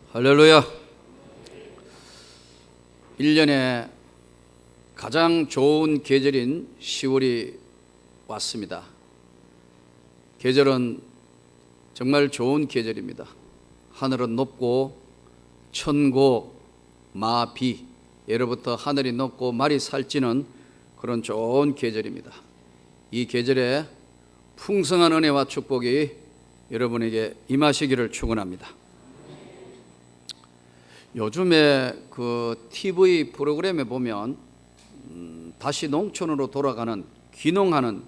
할렐루야. 1년에 가장 좋은 계절인 10월이 왔습니다. 계절은 정말 좋은 계절입니다. 하늘은 높고 천고 마비, 예로부터 하늘이 높고 말이 살찌는 그런 좋은 계절입니다. 이 계절에 풍성한 은혜와 축복이 여러분에게 임하시기를 축원합니다. 요즘에 그 TV 프로그램에 보면 다시 농촌으로 돌아가는 귀농하는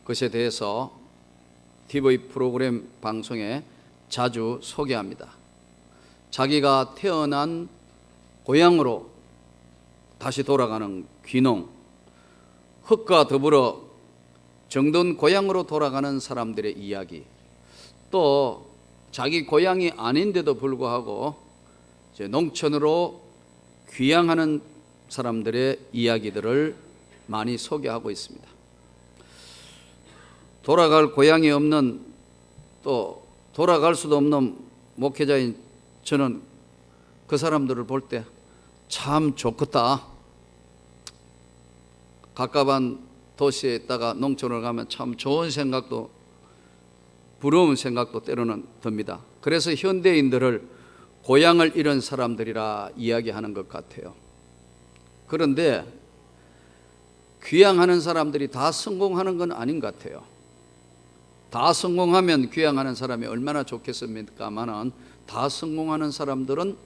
것에 대해서 TV 프로그램 방송에 자주 소개합니다. 자기가 태어난 고향으로 다시 돌아가는 귀농, 흙과 더불어 정든 고향으로 돌아가는 사람들의 이야기, 또 자기 고향이 아닌데도 불구하고 이제 농촌으로 귀향하는 사람들의 이야기들을 많이 소개하고 있습니다. 돌아갈 고향이 없는, 또 돌아갈 수도 없는 목회자인 저는 그 사람들을 볼 때 참 좋겠다. 가까운 도시에 있다가 농촌을 가면 참 좋은 생각도, 부러운 생각도 때로는 듭니다. 그래서 현대인들을 고향을 잃은 사람들이라 이야기하는 것 같아요. 그런데 귀향하는 사람들이 다 성공하는 건 아닌 것 같아요. 다 성공하면 귀향하는 사람이 얼마나 좋겠습니까마는 다 성공하는 사람들은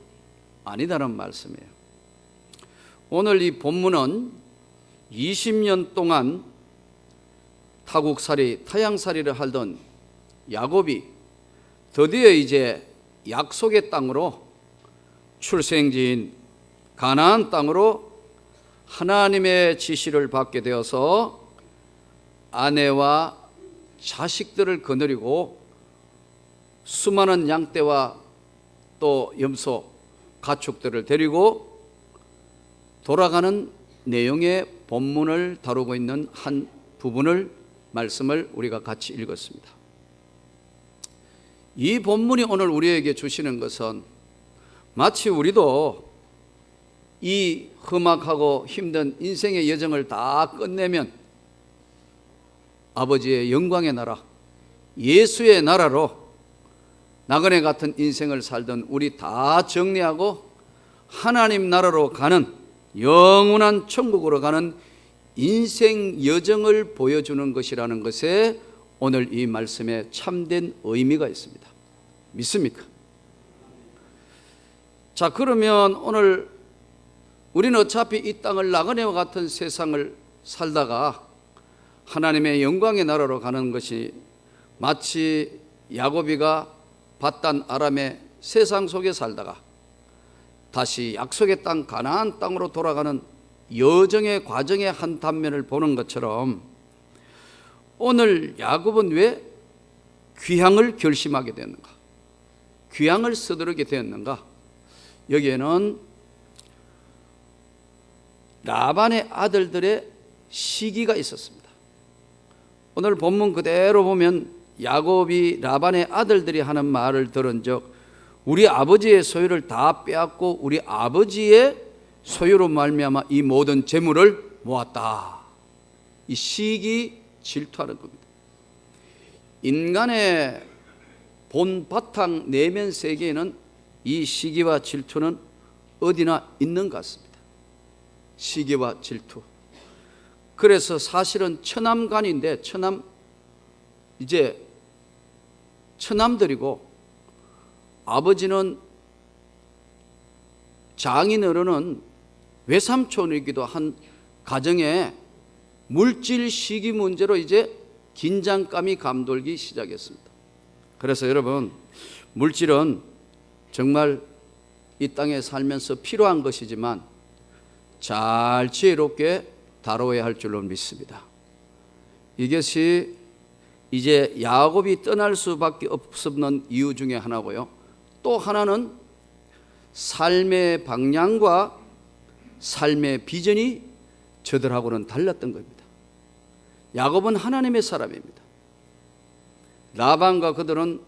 아니다라는 말씀이에요. 오늘 이 본문은 20년 동안 타국살이, 타향살이를 하던 야곱이 드디어 이제 약속의 땅으로, 출생지인 가나안 땅으로 하나님의 지시를 받게 되어서 아내와 자식들을 거느리고 수많은 양떼와 또 염소, 가축들을 데리고 돌아가는 내용의 본문을 다루고 있는 한 부분을, 말씀을 우리가 같이 읽었습니다. 이 본문이 오늘 우리에게 주시는 것은 마치 우리도 이 험악하고 힘든 인생의 여정을 다 끝내면 아버지의 영광의 나라, 예수의 나라로 나그네 같은 인생을 살던 우리 다 정리하고 하나님 나라로 가는, 영원한 천국으로 가는 인생 여정을 보여주는 것이라는 것에 오늘 이 말씀에 참된 의미가 있습니다. 믿습니까? 자, 그러면 오늘 우리는 어차피 이 땅을 나그네와 같은 세상을 살다가 하나님의 영광의 나라로 가는 것이 마치 야곱이가 밧단 아람의 세상 속에 살다가 다시 약속의 땅 가나안 땅으로 돌아가는 여정의 과정의 한 단면을 보는 것처럼 오늘 야곱은 왜 귀향을 결심하게 되었는가, 귀향을 서두르게 되었는가? 여기에는 라반의 아들들의 시기가 있었습니다. 오늘 본문 그대로 보면 야곱이 라반의 아들들이 하는 말을 들은 적, 우리 아버지의 소유를 다 빼앗고 우리 아버지의 소유로 말미암아 이 모든 재물을 모았다. 이 시기 질투하는 겁니다. 인간의 본 바탕 내면 세계에는 이 시기와 질투는 어디나 있는 것 같습니다. 시기와 질투. 그래서 사실은 처남간인데 이제 처남들이고, 아버지는 장인어른은 외삼촌이기도 한 가정에 물질 시기 문제로 이제 긴장감이 감돌기 시작했습니다. 그래서 여러분, 물질은 정말 이 땅에 살면서 필요한 것이지만 잘 지혜롭게 다뤄야 할 줄로 믿습니다. 이것이 이제 야곱이 떠날 수밖에 없는 이유 중에 하나고요. 또 하나는 삶의 방향과 삶의 비전이 저들하고는 달랐던 겁니다. 야곱은 하나님의 사람입니다. 라반과 그들은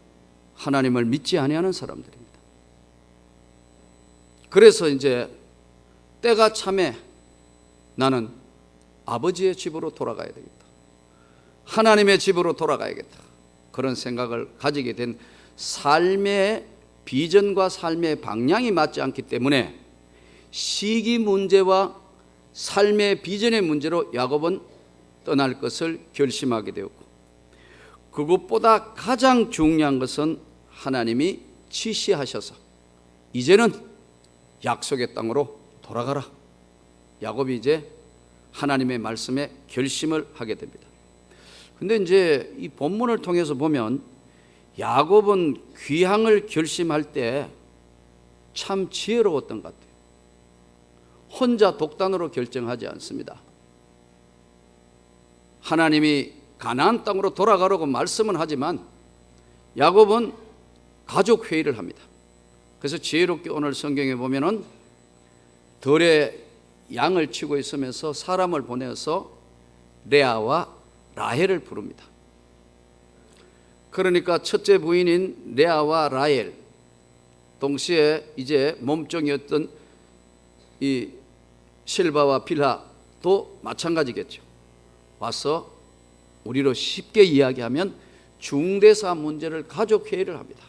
하나님을 믿지 아니하는 사람들입니다. 그래서 이제 때가 참에 나는 아버지의 집으로 돌아가야 되겠다. 하나님의 집으로 돌아가야겠다. 그런 생각을 가지게 된 삶의 비전과 삶의 방향이 맞지 않기 때문에 시기 문제와 삶의 비전의 문제로 야곱은 떠날 것을 결심하게 되었고, 그것보다 가장 중요한 것은 하나님이 지시하셔서 이제는 약속의 땅으로 돌아가라. 야곱이 이제 하나님의 말씀에 결심을 하게 됩니다. 근데 이제 이 본문을 통해서 보면 야곱은 귀향을 결심할 때 참 지혜로웠던 것 같아요. 혼자 독단으로 결정하지 않습니다. 하나님이 가나안 땅으로 돌아가라고 말씀은 하지만 야곱은 가족 회의를 합니다. 그래서 지혜롭게 오늘 성경에 보면은 들에 양을 치고 있으면서 사람을 보내서 레아와 라헬을 부릅니다. 그러니까 첫째 부인인 레아와 라헬, 동시에 이제 몸종이었던 이 실바와 빌하도 마찬가지겠죠. 와서 우리로 쉽게 이야기하면 중대사 문제를 가족 회의를 합니다.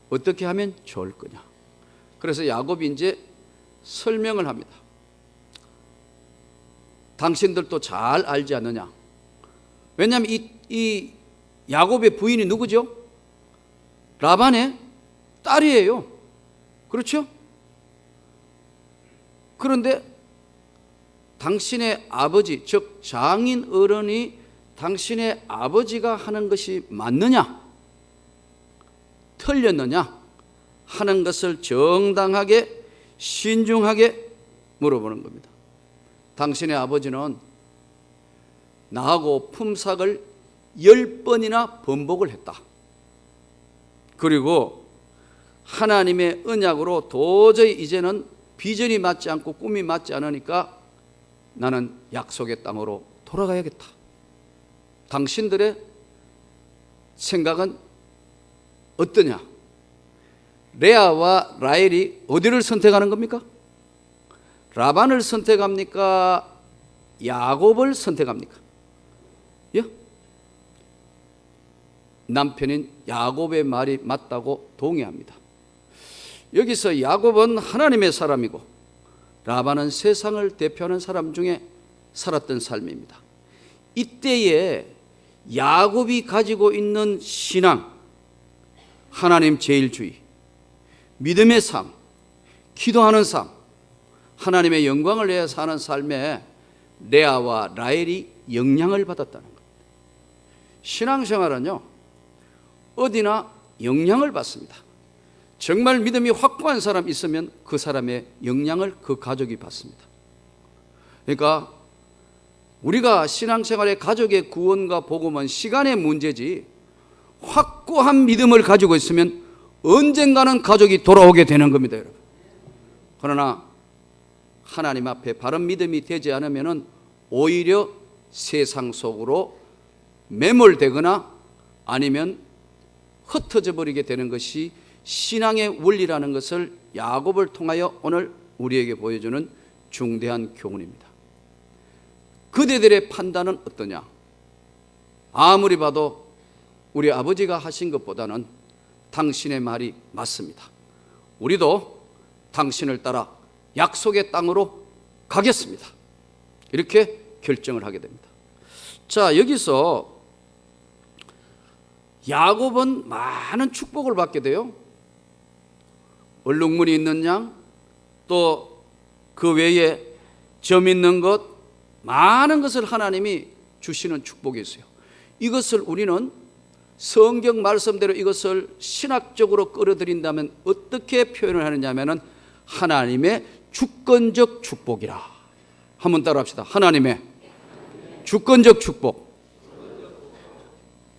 어떻게 하면 좋을 거냐. 그래서 야곱이 이제 설명을 합니다. 당신들도 잘 알지 않느냐. 왜냐하면 이 야곱의 부인이 누구죠? 라반의 딸이에요. 그렇죠? 그런데 당신의 아버지, 즉 장인 어른이 당신의 아버지가 하는 것이 맞느냐, 틀렸느냐 하는 것을 정당하게 신중하게 물어보는 겁니다. 당신의 아버지는 나하고 품삯을 10번이나 번복을 했다. 그리고 하나님의 언약으로 도저히 이제는 비전이 맞지 않고 꿈이 맞지 않으니까 나는 약속의 땅으로 돌아가야겠다. 당신들의 생각은 어떠냐? 레아와 라헬이 어디를 선택하는 겁니까? 라반을 선택합니까? 야곱을 선택합니까? 예? 남편인 야곱의 말이 맞다고 동의합니다. 여기서 야곱은 하나님의 사람이고 라반은 세상을 대표하는 사람 중에 살았던 삶입니다. 이때에 야곱이 가지고 있는 신앙, 하나님 제일주의, 믿음의 삶, 기도하는 삶, 하나님의 영광을 위해 사는 삶에 레아와 라헬이 영향을 받았다는 겁니다. 신앙생활은요, 어디나 영향을 받습니다. 정말 믿음이 확고한 사람 있으면 그 사람의 영향을 그 가족이 받습니다. 그러니까 우리가 신앙생활의 가족의 구원과 복음은 시간의 문제지, 확고한 믿음을 가지고 있으면 언젠가는 가족이 돌아오게 되는 겁니다, 여러분. 그러나 하나님 앞에 바른 믿음이 되지 않으면 오히려 세상 속으로 매몰되거나 아니면 흩어져 버리게 되는 것이 신앙의 원리라는 것을 야곱을 통하여 오늘 우리에게 보여주는 중대한 교훈입니다. 그대들의 판단은 어떠냐? 아무리 봐도 우리 아버지가 하신 것보다는 당신의 말이 맞습니다. 우리도 당신을 따라 약속의 땅으로 가겠습니다. 이렇게 결정을 하게 됩니다. 자, 여기서 야곱은 많은 축복을 받게 돼요. 얼룩무늬 있는 양, 또 그 외에 점 있는 것, 많은 것을 하나님이 주시는 축복이 있어요. 이것을 우리는 성경 말씀대로 이것을 신학적으로 끌어들인다면 어떻게 표현을 하느냐면은 하나님의 주권적 축복이라. 한번 따라 합시다. 하나님의 주권적 축복.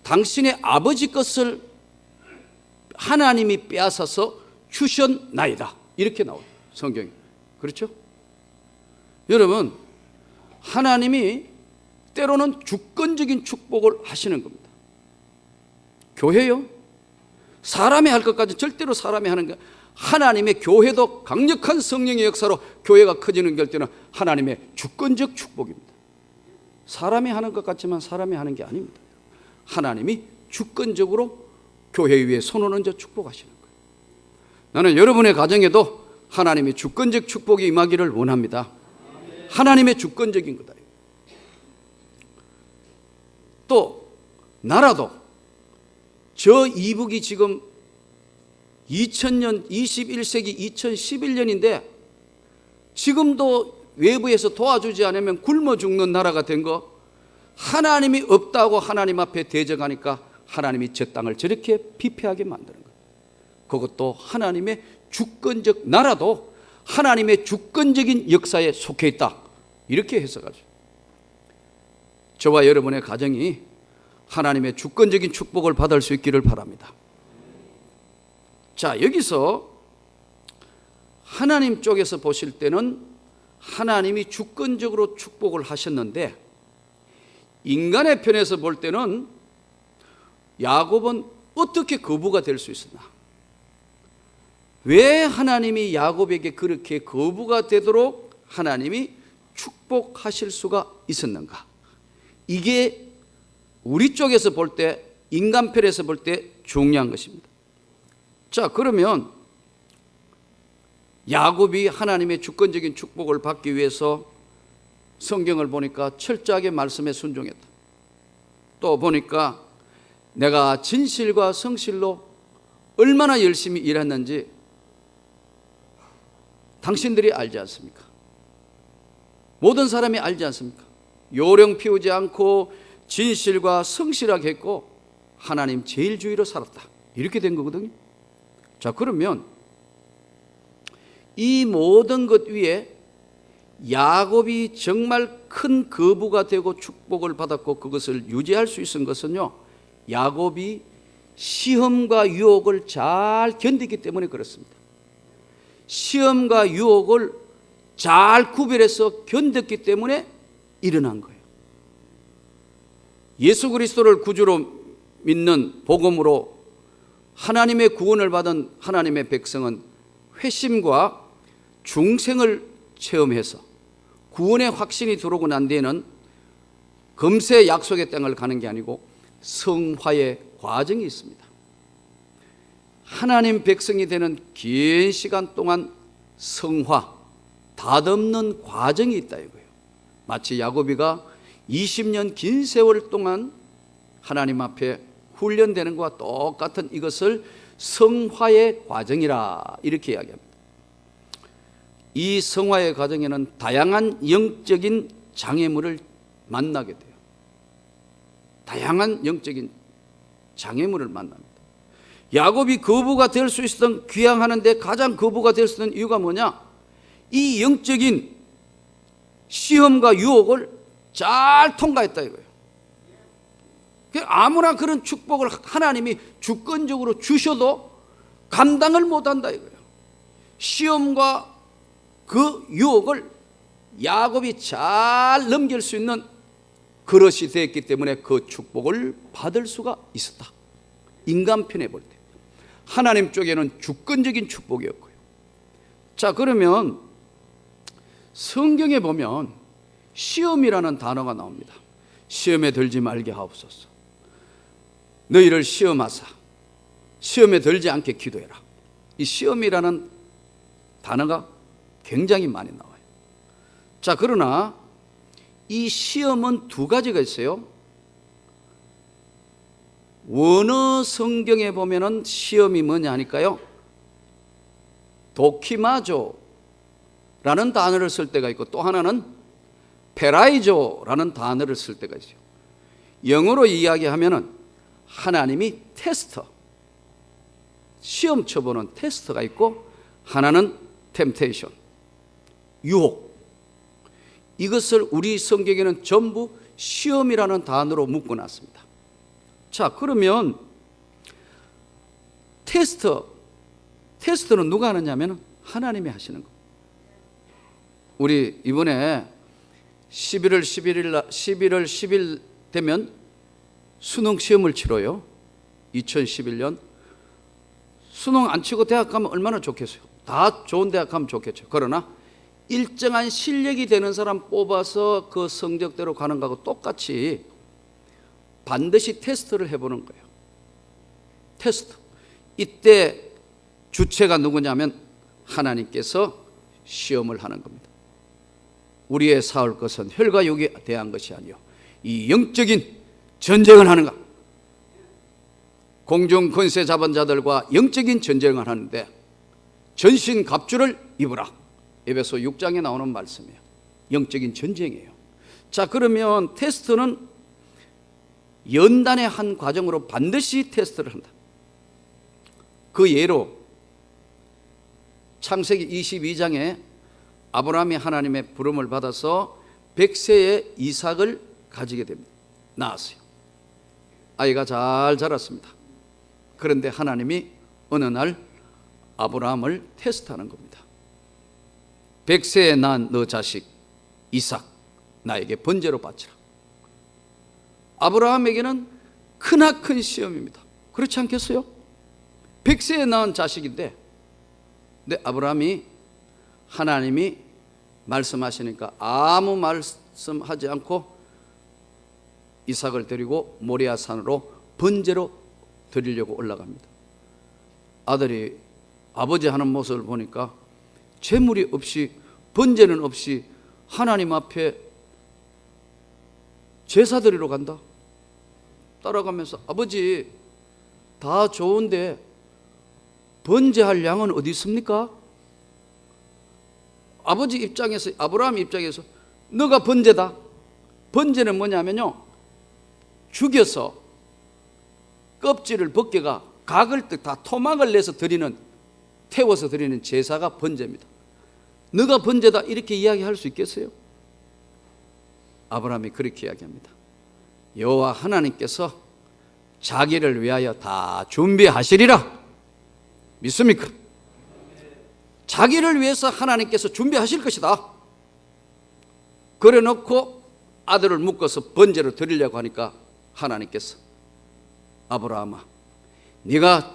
당신의 아버지 것을 하나님이 빼앗아서 주셨나이다. 이렇게 나와요, 성경이. 그렇죠? 여러분, 하나님이 때로는 주권적인 축복을 하시는 겁니다. 교회요? 사람이 할 것까지 절대로 사람이 하는 게 하나님의 교회도 강력한 성령의 역사로 교회가 커지는 결정은 하나님의 주권적 축복입니다. 사람이 하는 것 같지만 사람이 하는 게 아닙니다. 하나님이 주권적으로 교회 위에 손을 얹어 축복하시는 거예요. 나는 여러분의 가정에도 하나님의 주권적 축복이 임하기를 원합니다. 하나님의 주권적인 거다. 또 나라도 저 이북이 지금 2000년 21세기 2011년인데 지금도 외부에서 도와주지 않으면 굶어 죽는 나라가 된 거, 하나님이 없다고 하나님 앞에 대적하니까 하나님이 저 땅을 저렇게 피폐하게 만드는 거예요. 그것도 하나님의 주권적, 나라도 하나님의 주권적인 역사에 속해 있다, 이렇게 해석하죠. 저와 여러분의 가정이 하나님의 주권적인 축복을 받을 수 있기를 바랍니다. 자, 여기서 하나님 쪽에서 보실 때는 하나님이 주권적으로 축복을 하셨는데, 인간의 편에서 볼 때는 야곱은 어떻게 거부가 될 수 있었나? 왜 하나님이 야곱에게 그렇게 거부가 되도록 하나님이 축복하실 수가 있었는가? 이게 우리 쪽에서 볼 때, 인간 편에서 볼 때 중요한 것입니다. 자, 그러면 야곱이 하나님의 주권적인 축복을 받기 위해서 성경을 보니까 철저하게 말씀에 순종했다. 또 보니까 내가 진실과 성실로 얼마나 열심히 일했는지 당신들이 알지 않습니까? 모든 사람이 알지 않습니까? 요령 피우지 않고 진실과 성실하게 했고 하나님 제일주의로 살았다, 이렇게 된 거거든요. 자, 그러면 이 모든 것 위에 야곱이 정말 큰 거부가 되고 축복을 받았고 그것을 유지할 수 있은 것은요, 야곱이 시험과 유혹을 잘 견디기 때문에 그렇습니다. 시험과 유혹을 잘 구별해서 견뎠기 때문에 일어난 거예요. 예수 그리스도를 구주로 믿는 복음으로 하나님의 구원을 받은 하나님의 백성은 회심과 중생을 체험해서 구원의 확신이 들어오고 난 뒤에는 금세 약속의 땅을 가는 게 아니고 성화의 과정이 있습니다. 하나님 백성이 되는 긴 시간 동안 성화, 닷없는 과정이 있다 이거예요. 마치 야곱이가 20년 긴 세월 동안 하나님 앞에 훈련되는 것과 똑같은 이것을 성화의 과정이라 이렇게 이야기합니다. 이 성화의 과정에는 다양한 영적인 장애물을 만나게 돼요. 다양한 영적인 장애물을 만납니다. 야곱이 거부가 될 수 있었던, 귀향하는데 가장 거부가 될 수 있는 이유가 뭐냐? 이 영적인 시험과 유혹을 잘 통과했다 이거예요. 아무나 그런 축복을 하나님이 주권적으로 주셔도 감당을 못한다 이거예요. 시험과 그 유혹을 야곱이 잘 넘길 수 있는 그릇이 되었기 때문에 그 축복을 받을 수가 있었다. 인간 편에 볼 때. 하나님 쪽에는 주권적인 축복이었고요. 자, 그러면 성경에 보면 시험이라는 단어가 나옵니다. 시험에 들지 말게 하옵소서. 너희를 시험하사 시험에 들지 않게 기도해라. 이 시험이라는 단어가 굉장히 많이 나와요. 자, 그러나 이 시험은 두 가지가 있어요. 원어 성경에 보면은 시험이 뭐냐 하니까요, 도키마조라는 단어를 쓸 때가 있고 또 하나는 페라이조라는 단어를 쓸 때가 있어요. 영어로 이야기하면은 하나님이 테스터, 시험 쳐보는 테스터가 있고 하나는 템테이션, 유혹. 이것을 우리 성경에는 전부 시험이라는 단어로 묶어놨습니다. 자, 그러면 테스트는 누가 하느냐면 하나님이 하시는 거. 우리 이번에 11월 10일 되면 수능 시험을 치러요. 2011년 수능 안 치고 대학 가면 얼마나 좋겠어요. 다 좋은 대학 가면 좋겠죠. 그러나 일정한 실력이 되는 사람 뽑아서 그 성적대로 가는 거하고 똑같이 반드시 테스트를 해보는 거예요. 테스트. 이때 주체가 누구냐면 하나님께서 시험을 하는 겁니다. 우리의 싸울 것은 혈과 육에 대한 것이 아니요 이 영적인 전쟁을 하는가. 공중 권세 잡은 자들과 영적인 전쟁을 하는데 전신 갑주를 입으라. 에베소 6장에 나오는 말씀이에요. 영적인 전쟁이에요. 자, 그러면 테스트는 연단의 한 과정으로 반드시 테스트를 한다. 그 예로 창세기 22장에 아브라함이 하나님의 부름을 받아서 100세의 이삭을 가지게 됩니다. 낳았어요. 아이가 잘 자랐습니다. 그런데 하나님이 어느 날 아브라함을 테스트하는 겁니다. 100세에 낳은 너 자식 이삭 나에게 번제로 바치라. 아브라함에게는 크나큰 시험입니다. 그렇지 않겠어요? 100세에 낳은 자식인데, 근데 아브라함이 하나님이 말씀하시니까 아무 말씀하지 않고 이삭을 데리고 모리아 산으로 번제로 드리려고 올라갑니다. 아들이 아버지 하는 모습을 보니까 제물이 없이 번제는 없이 하나님 앞에 제사 드리러 간다. 따라가면서 아버지 다 좋은데 번제할 양은 어디 있습니까? 아버지 입장에서, 아브라함 입장에서 너가 번제다. 번제는 뭐냐면요, 죽여서 껍질을 벗겨가 각을 다 토막을 내서 드리는, 태워서 드리는 제사가 번제입니다. 너가 번제다 이렇게 이야기할 수 있겠어요? 아브라함이 그렇게 이야기합니다. 여호와 하나님께서 자기를 위하여 다 준비하시리라. 믿습니까? 자기를 위해서 하나님께서 준비하실 것이다. 그래 놓고 아들을 묶어서 번제로 드리려고 하니까 하나님께서 아브라함아, 너가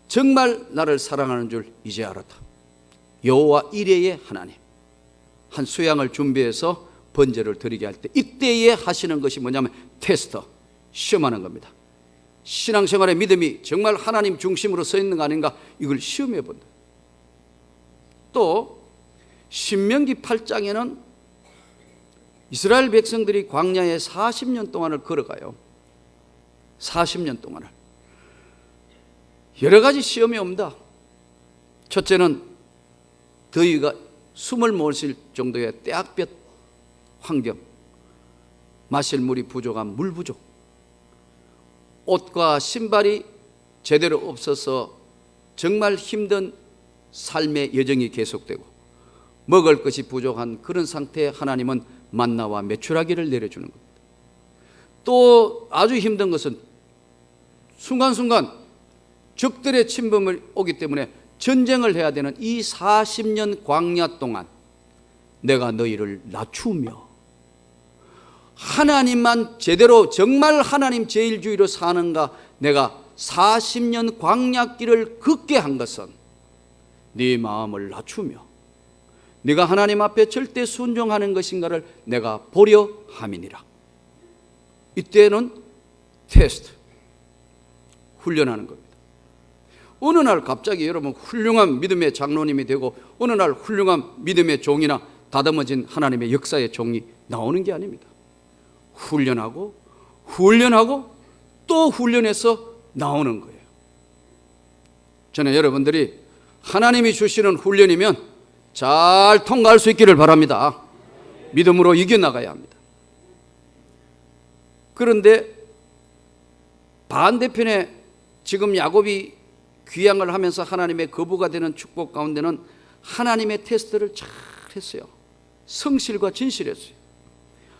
정말 나를 사랑하는 줄 이제 알았다. 여호와 이레의 하나님, 한 수양을 준비해서 번제를 드리게 할 때 이때에 하시는 것이 뭐냐면 테스트, 시험하는 겁니다. 신앙생활의 믿음이 정말 하나님 중심으로 서 있는 거 아닌가, 이걸 시험해 본다. 또 신명기 8장에는 이스라엘 백성들이 광야에 40년 동안을 걸어가요. 40년 동안을 여러 가지 시험이 옵니다. 첫째는 더위가 숨을 못 쉴 정도의 때학볕 환경, 마실 물이 부족한 물 부족, 옷과 신발이 제대로 없어서 정말 힘든 삶의 여정이 계속되고 먹을 것이 부족한 그런 상태에 하나님은 만나와 메추라기를 내려주는 겁니다. 또 아주 힘든 것은 순간순간 적들의 침범을 오기 때문에 전쟁을 해야 되는 이 40년 광야 동안 내가 너희를 낮추며 하나님만 제대로 정말 하나님 제일주의로 사는가, 내가 40년 광야길을 걷게 한 것은 네 마음을 낮추며 네가 하나님 앞에 절대 순종하는 것인가를 내가 보려 함이니라. 이때는 테스트, 훈련하는 겁니다. 어느 날 갑자기 여러분 훌륭한 믿음의 장로님이 되고 어느 날 훌륭한 믿음의 종이나 다듬어진 하나님의 역사의 종이 나오는 게 아닙니다. 훈련하고 또 훈련해서 나오는 거예요. 저는 여러분들이 하나님이 주시는 훈련이면 잘 통과할 수 있기를 바랍니다. 믿음으로 이겨나가야 합니다. 그런데 반대편에 지금 야곱이 귀향을 하면서 하나님의 거부가 되는 축복 가운데는 하나님의 테스트를 잘 했어요. 성실과 진실했어요.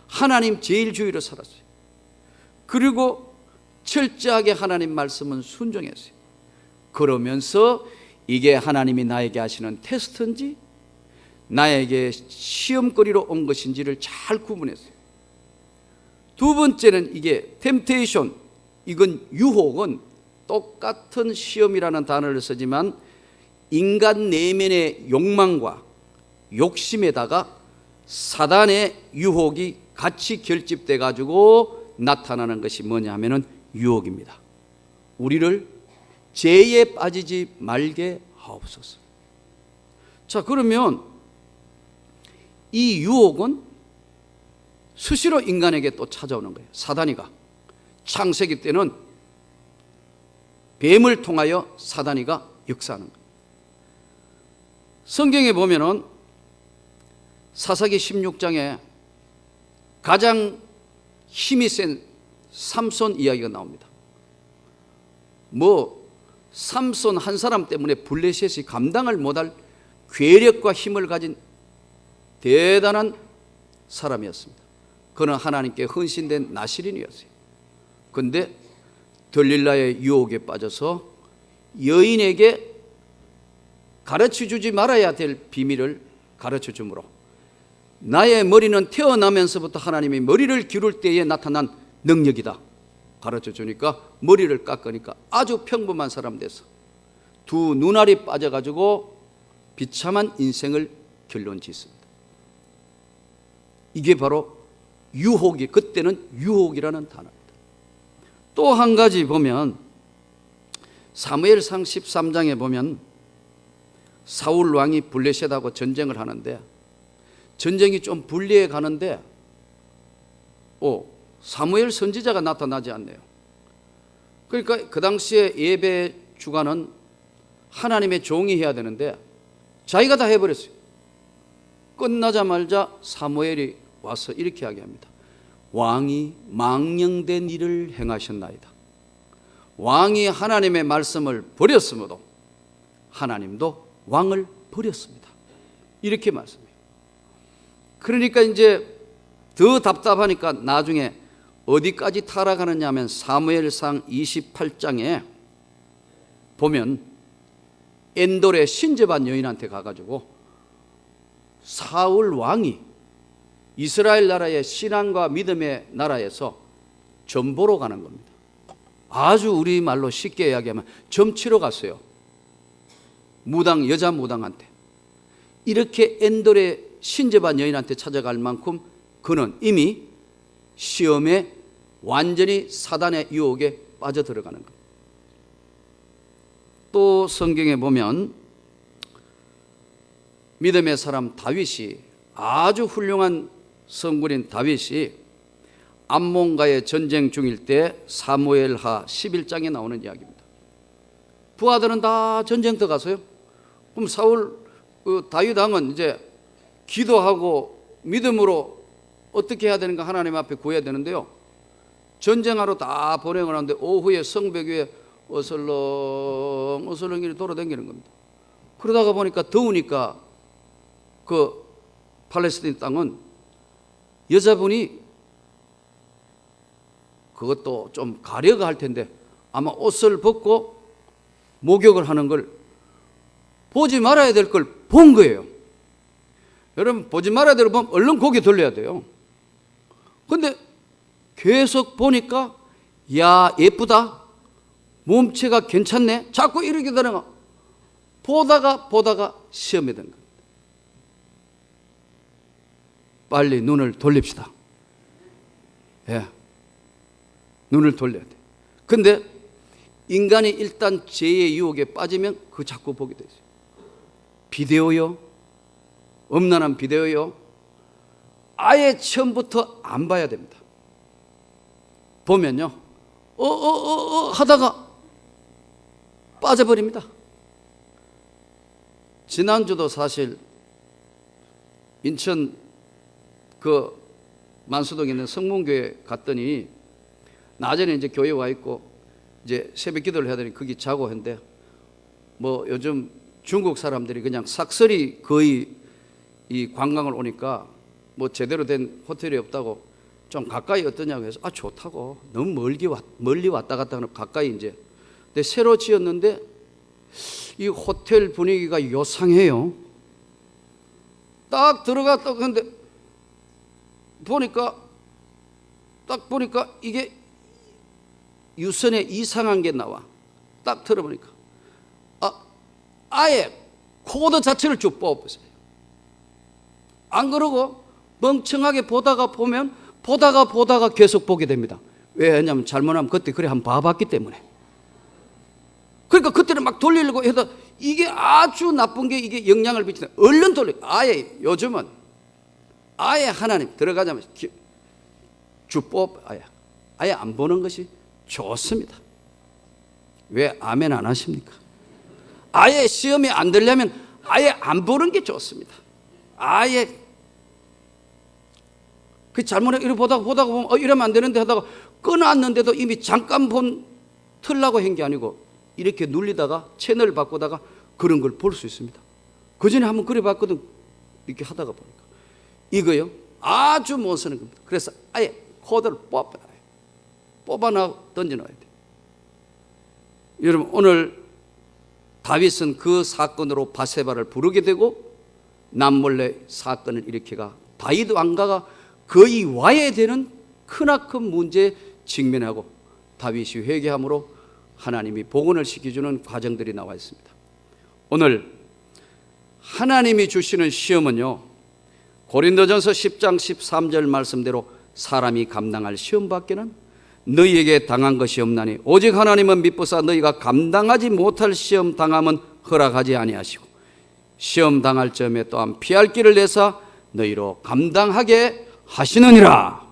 하나님 제일주의로 살았어요. 그리고 철저하게 하나님 말씀은 순종했어요. 그러면서 이게 하나님이 나에게 하시는 테스트인지 나에게 시험거리로 온 것인지를 잘 구분했어요. 두 번째는 이게 템테이션, 이건 유혹은 똑같은 시험이라는 단어를 쓰지만 인간 내면의 욕망과 욕심에다가 사단의 유혹이 같이 결집돼 가지고 나타나는 것이 뭐냐 하면은 유혹입니다. 우리를 죄에 빠지지 말게 하옵소서. 자, 그러면 이 유혹은 수시로 인간에게 또 찾아오는 거예요. 사단이가 창세기 때는 뱀을 통하여 사단이가 역사하는 거예요. 성경에 보면은 사사기 16장에 가장 힘이 센 삼손 이야기가 나옵니다. 삼손 한 사람 때문에 블레셋이 감당을 못할 괴력과 힘을 가진 대단한 사람이었습니다. 그는 하나님께 헌신된 나실인이었어요. 그런데 들릴라의 유혹에 빠져서 여인에게 가르쳐주지 말아야 될 비밀을 가르쳐주므로 나의 머리는 태어나면서부터 하나님이 머리를 기를 때에 나타난 능력이다 가르쳐주니까 머리를 깎으니까 아주 평범한 사람 돼서 두 눈알이 빠져가지고 비참한 인생을 결론 짓습니다. 이게 바로 유혹이, 그때는 유혹이라는 단어입니다. 또 한 가지 보면 사무엘상 13장에 보면 사울 왕이 블레셋하고 전쟁을 하는데 전쟁이 좀 불리해 가는데 사무엘 선지자가 나타나지 않네요. 그러니까 그 당시에 예배 주관은 하나님의 종이 해야 되는데 자기가 다 해버렸어요. 끝나자마자 사무엘이 와서 이렇게 이야기합니다. 왕이 망령된 일을 행하셨나이다. 왕이 하나님의 말씀을 버렸으므로 하나님도 왕을 버렸습니다. 이렇게 말씀해요. 그러니까 이제 더 답답하니까 나중에 어디까지 타락하느냐 하면 사무엘상 28장에 보면 엔돌의 신접한 여인한테 가가지고 사울 왕이 이스라엘 나라의 신앙과 믿음의 나라에서 점 보러 가는 겁니다. 아주 우리말로 쉽게 이야기하면 점 치러 갔어요. 무당, 여자 무당한테. 이렇게 엔돌의 신접한 여인한테 찾아갈 만큼 그는 이미 시험에 완전히 사단의 유혹에 빠져들어가는 겁니다. 또 성경에 보면 믿음의 사람 다윗이, 아주 훌륭한 성군인 다윗이 암몬과의 전쟁 중일 때 사무엘하 11장에 나오는 이야기입니다. 부하들은 다 전쟁터 가서요. 그럼 다윗 왕은 이제 기도하고 믿음으로 어떻게 해야 되는가 하나님 앞에 구해야 되는데요. 전쟁하러 다 보내고 나는데 오후에 성벽 위에 어슬렁 이렇게 돌아다니는 겁니다. 그러다가 보니까 더우니까 그 팔레스타인 땅은 여자분이 그것도 좀 가려가 할 텐데 아마 옷을 벗고 목욕을 하는 걸 보지 말아야 될 걸 본 거예요. 여러분, 보지 말아야 될 걸 보면 얼른 고개 돌려야 돼요. 근데 계속 보니까 야, 예쁘다, 몸체가 괜찮네, 자꾸 이렇게 되는 보다가 시험에 든 겁니다. 빨리 눈을 돌립시다. 예, 눈을 돌려야 돼. 근데 인간이 일단 죄의 유혹에 빠지면 그 자꾸 보게 되죠. 비데오요, 음란한 비데오요, 아예 처음부터 안 봐야 됩니다. 보면요, 하다가 빠져버립니다. 지난주도 사실 인천 그 만수동에 있는 성문교회 갔더니 낮에는 이제 교회 와 있고 이제 새벽 기도를 해야 되니 거기 자고 했는데 요즘 중국 사람들이 그냥 싹쓸이 거의 이 관광을 오니까 제대로 된 호텔이 없다고 좀 가까이 어떠냐고 해서 좋다고, 너무 멀리 왔다 갔다 하는 가까이 이제. 근데 새로 지었는데 이 호텔 분위기가 요상해요. 딱 들어갔다 근데 딱 보니까 이게 유선에 이상한 게 나와. 딱 들어보니까 아예 코드 자체를 쭉 뽑았어요. 안 그러고 멍청하게 보다가 계속 보게 됩니다. 왜냐하면 잘못하면 그때 그래 한번 봐봤기 때문에. 그러니까 그때는 막 돌리려고 해도 이게 아주 나쁜 게 이게 영향을 미치는, 얼른 돌려. 아예 요즘은 아예 하나님 들어가자면 주법 아예 안 보는 것이 좋습니다. 왜 아멘 안 하십니까? 아예 시험이 안 되려면 아예 안 보는 게 좋습니다. 아예 그 잘못해 이렇게 보다가 보면 이러면 안 되는데 하다가 끊어놨는데도 이미 잠깐 틀라고 한 게 아니고 이렇게 눌리다가 채널을 바꾸다가 그런 걸 볼 수 있습니다. 그 전에 한번 그래 봤거든. 이렇게 하다가 보니까 이거요 아주 못 쓰는 겁니다. 그래서 아예 코드를 뽑아놔 던져놔야 돼요. 여러분, 오늘 다윗은 그 사건으로 바세바를 부르게 되고 남몰래 사건을 일으켜가 다윗 왕가가 거의 와해되는 크나큰 문제에 직면하고 다윗이 회개함으로 하나님이 복원을 시켜주는 과정들이 나와 있습니다. 오늘 하나님이 주시는 시험은요, 고린도전서 10장 13절 말씀대로 사람이 감당할 시험밖에는 너희에게 당한 것이 없나니 오직 하나님은 미쁘사 너희가 감당하지 못할 시험 당함은 허락하지 아니하시고 시험 당할 점에 또한 피할 길을 내사 너희로 감당하게 하시느니라.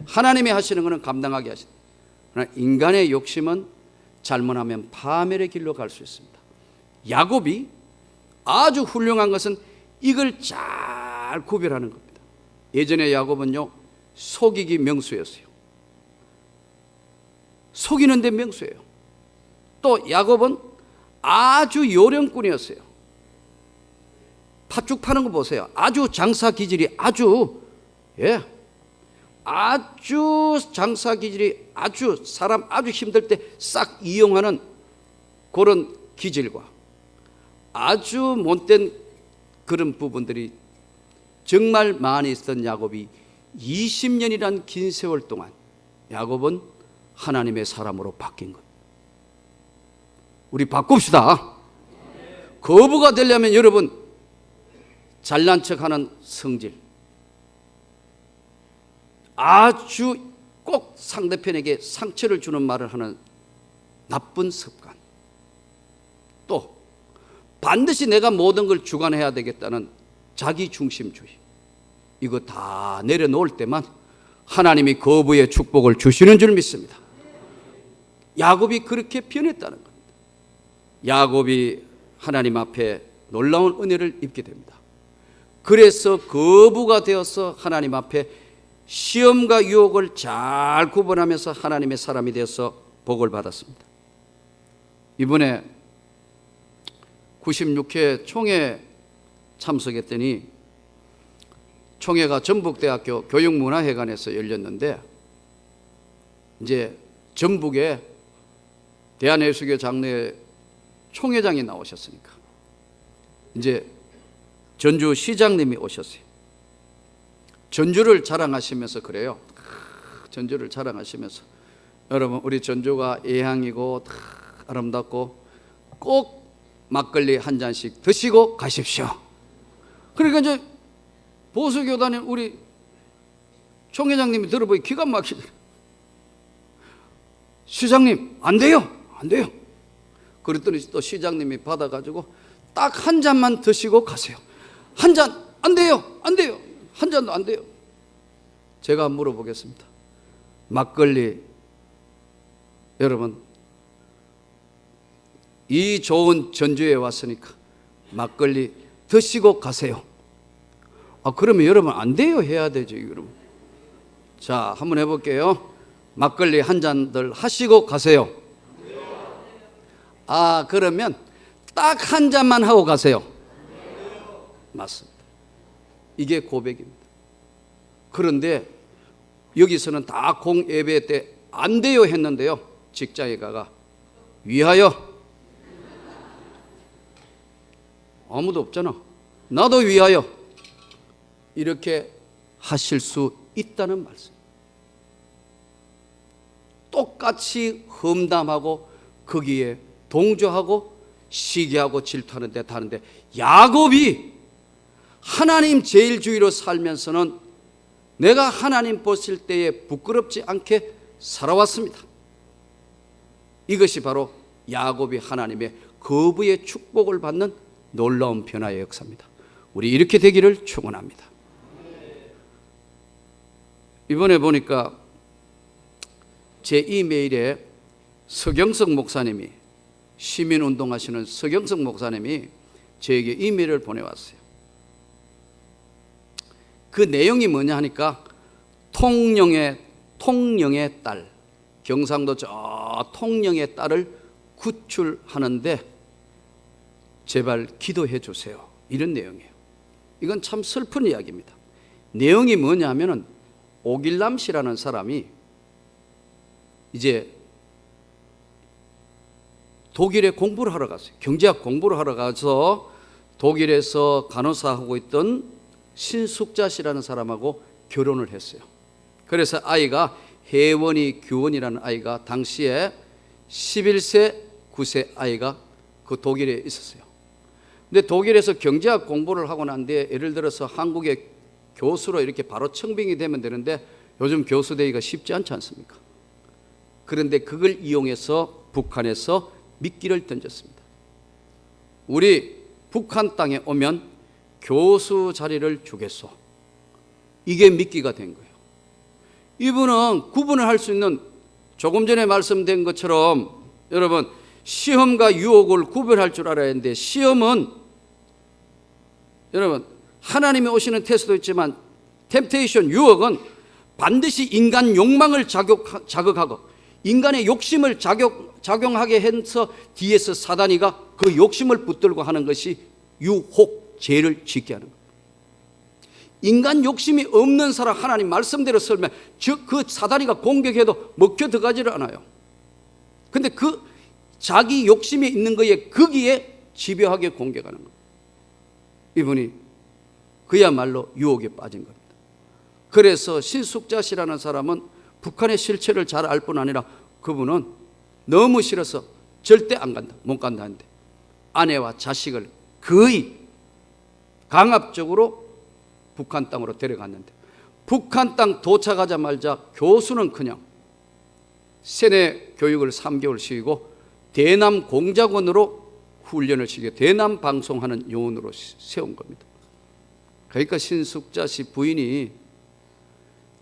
하나님이 하시는 것은 감당하게 하시는. 그러나 인간의 욕심은 잘못하면 파멸의 길로 갈 수 있습니다. 야곱이 아주 훌륭한 것은 이걸 잘 구별하는 겁니다. 예전에 야곱은요 속이기 명수였어요. 속이는 데 명수예요. 또 야곱은 아주 요령꾼이었어요. 팥죽 파는 거 보세요. 아주 장사 기질이 아주 장사 기질이 아주 사람 아주 힘들 때 싹 이용하는 그런 기질과 아주 못된 그런 부분들이 정말 많이 있었던 야곱이 20년이란 긴 세월 동안 야곱은 하나님의 사람으로 바뀐 것. 우리 바꿉시다. 거부가 되려면 여러분 잘난 척하는 성질, 아주 꼭 상대편에게 상처를 주는 말을 하는 나쁜 습관, 또 반드시 내가 모든 걸 주관해야 되겠다는 자기중심주의, 이거 다 내려놓을 때만 하나님이 거부의 축복을 주시는 줄 믿습니다. 야곱이 그렇게 변했다는 겁니다. 야곱이 하나님 앞에 놀라운 은혜를 입게 됩니다. 그래서 거부가 되어서 하나님 앞에 시험과 유혹을 잘 구분하면서 하나님의 사람이 되어서 복을 받았습니다. 이번에 96회 총회 참석했더니 총회가 전북대학교 교육문화회관에서 열렸는데 이제 전북에 대한예수교 장로회 총회장이 나오셨으니까 이제 전주 시장님이 오셨어요. 전주를 자랑하시면서 그래요. 전주를 자랑하시면서 여러분 우리 전주가 예향이고 아름답고 꼭 막걸리 한 잔씩 드시고 가십시오. 그러니까 이제 보수교단의 우리 총회장님이 들어보니 기가 막히더라고요. 시장님 안 돼요, 안 돼요. 그랬더니 또 시장님이 받아가지고 딱 한 잔만 드시고 가세요. 한 잔 안 돼요, 안 돼요. 한 잔도 안 돼요. 제가 물어보겠습니다. 막걸리 여러분 이 좋은 전주에 왔으니까 막걸리 드시고 가세요. 그러면 여러분 안 돼요 해야 되죠, 여러분. 자, 한번 해볼게요. 막걸리 한 잔들 하시고 가세요. 그러면 딱 한 잔만 하고 가세요. 맞습니다. 이게 고백입니다. 그런데 여기서는 다 공예배 때 안 돼요 했는데요, 직장에 가가 위하여, 아무도 없잖아, 나도 위하여, 이렇게 하실 수 있다는 말씀. 똑같이 험담하고 거기에 동조하고 시기하고 질투하는 데 다는데, 야곱이 하나님 제일주의로 살면서는 내가 하나님 보실 때에 부끄럽지 않게 살아왔습니다. 이것이 바로 야곱이 하나님의 거부의 축복을 받는 놀라운 변화의 역사입니다. 우리 이렇게 되기를 축원합니다. 이번에 보니까 제 이메일에 서경석 목사님이, 시민운동하시는 서경석 목사님이 저에게 이메일을 보내왔어요. 그 내용이 뭐냐 하니까 통영의 딸, 경상도 저 통영의 딸을 구출하는데 제발 기도해 주세요, 이런 내용이에요. 이건 참 슬픈 이야기입니다. 내용이 뭐냐면은 오길남 씨라는 사람이 이제 독일에 공부를 하러 갔어요. 경제학 공부를 하러 가서 독일에서 간호사하고 있던 신숙자 씨라는 사람하고 결혼을 했어요. 그래서 아이가 혜원이 규원이라는 아이가 당시에 11세 9세 아이가 그 독일에 있었어요. 근데 독일에서 경제학 공부를 하고 난 뒤에 예를 들어서 한국의 교수로 이렇게 바로 청빙이 되면 되는데 요즘 교수 되기가 쉽지 않지 않습니까? 그런데 그걸 이용해서 북한에서 미끼를 던졌습니다. 우리 북한 땅에 오면 교수 자리를 주겠소. 이게 미끼가 된 거예요. 이분은 구분을 할 수 있는, 조금 전에 말씀된 것처럼 여러분, 시험과 유혹을 구별할 줄 알아야 하는데, 시험은 여러분 하나님이 오시는 테스트도 있지만 템테이션, 유혹은 반드시 인간 욕망을 자극하고 인간의 욕심을 작용하게 해서 뒤에서 사단이가 그 욕심을 붙들고 하는 것이 유혹, 죄를 짓게 하는 거예요. 인간 욕심이 없는 사람 하나님 말씀대로 설명, 즉 그 사단이가 공격해도 먹혀 들어가지를 않아요. 근데 그 자기 욕심이 있는 거에 거기에 집요하게 공격하는 거예요. 이분이 그야말로 유혹에 빠진 겁니다. 그래서 신숙자 씨라는 사람은 북한의 실체를 잘 알 뿐 아니라 그분은 너무 싫어서 절대 안 간다, 못 간다 하는데 아내와 자식을 거의 강압적으로 북한 땅으로 데려갔는데, 북한 땅 도착하자마자 교수는 그냥 세뇌 교육을 3개월 시키고 대남 공작원으로 훈련을 시키고 대남 방송하는 요원으로 세운 겁니다. 그러니까 신숙자 씨 부인이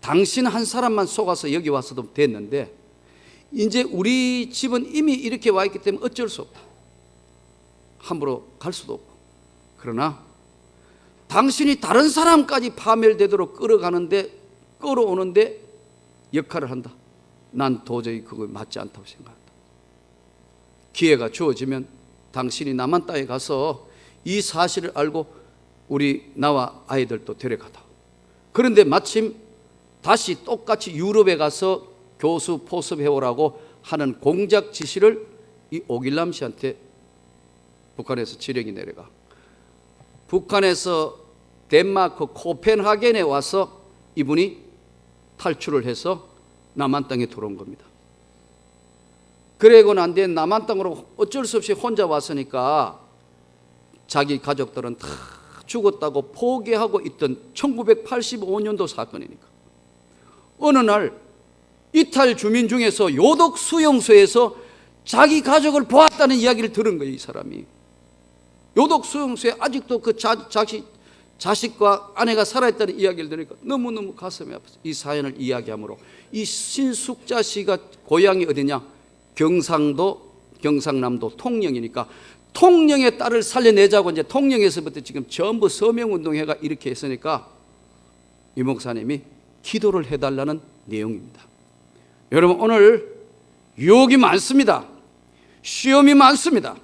당신 한 사람만 속아서 여기 와서도 됐는데 이제 우리 집은 이미 이렇게 와 있기 때문에 어쩔 수 없다, 함부로 갈 수도 없고, 그러나 당신이 다른 사람까지 파멸되도록 끌어오는데 역할을 한다. 난 도저히 그거 맞지 않다고 생각한다. 기회가 주어지면 당신이 남한 땅에 가서 이 사실을 알고 나와 아이들도 데려가다. 그런데 마침 다시 똑같이 유럽에 가서 교수 포섭해오라고 하는 공작 지시를 이 오길남 씨한테 북한에서 지령이 내려가. 북한에서 덴마크 코펜하겐에 와서 이분이 탈출을 해서 남한 땅에 들어온 겁니다. 그러고 난 뒤에 남한 땅으로 어쩔 수 없이 혼자 왔으니까 자기 가족들은 다 죽었다고 포기하고 있던 1985년도 사건이니까 어느 날 이탈 주민 중에서 요독 수용소에서 자기 가족을 보았다는 이야기를 들은 거예요. 이 사람이 요독 수용소에 아직도 그 자식과 아내가 살아있다는 이야기를 들으니까 너무너무 가슴이 아팠어요. 이 사연을 이야기하므로 이 신숙자 씨가 고향이 어디냐? 경상남도 통영이니까 통영의 딸을 살려내자고 이제 통영에서부터 지금 전부 서명운동회가 이렇게 했으니까 이 목사님이 기도를 해달라는 내용입니다. 여러분, 오늘 유혹이 많습니다. 시험이 많습니다.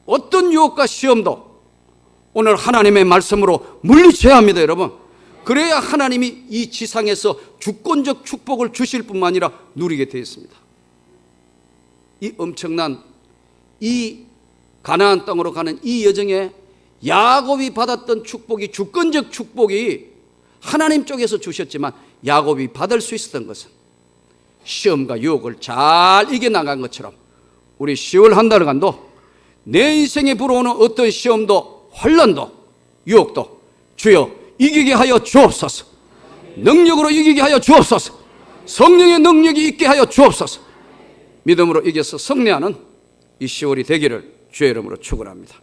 어떤 유혹과 시험도 오늘 하나님의 말씀으로 물리쳐야 합니다, 여러분. 그래야 하나님이 이 지상에서 주권적 축복을 주실 뿐만 아니라 누리게 되어 있습니다. 이 엄청난 이 가나안 땅으로 가는 이 여정에 야곱이 받았던 축복이, 주권적 축복이 하나님 쪽에서 주셨지만 야곱이 받을 수 있었던 것은 시험과 유혹을 잘 이겨나간 것처럼 우리 10월 한 달간도 내 인생에 불어오는 어떤 시험도 환난도 유혹도 주여 이기게 하여 주옵소서. 능력으로 이기게 하여 주옵소서. 성령의 능력이 있게 하여 주옵소서. 믿음으로 이겨서 승리하는 이 10월이 되기를 주의 이름으로 축원합니다.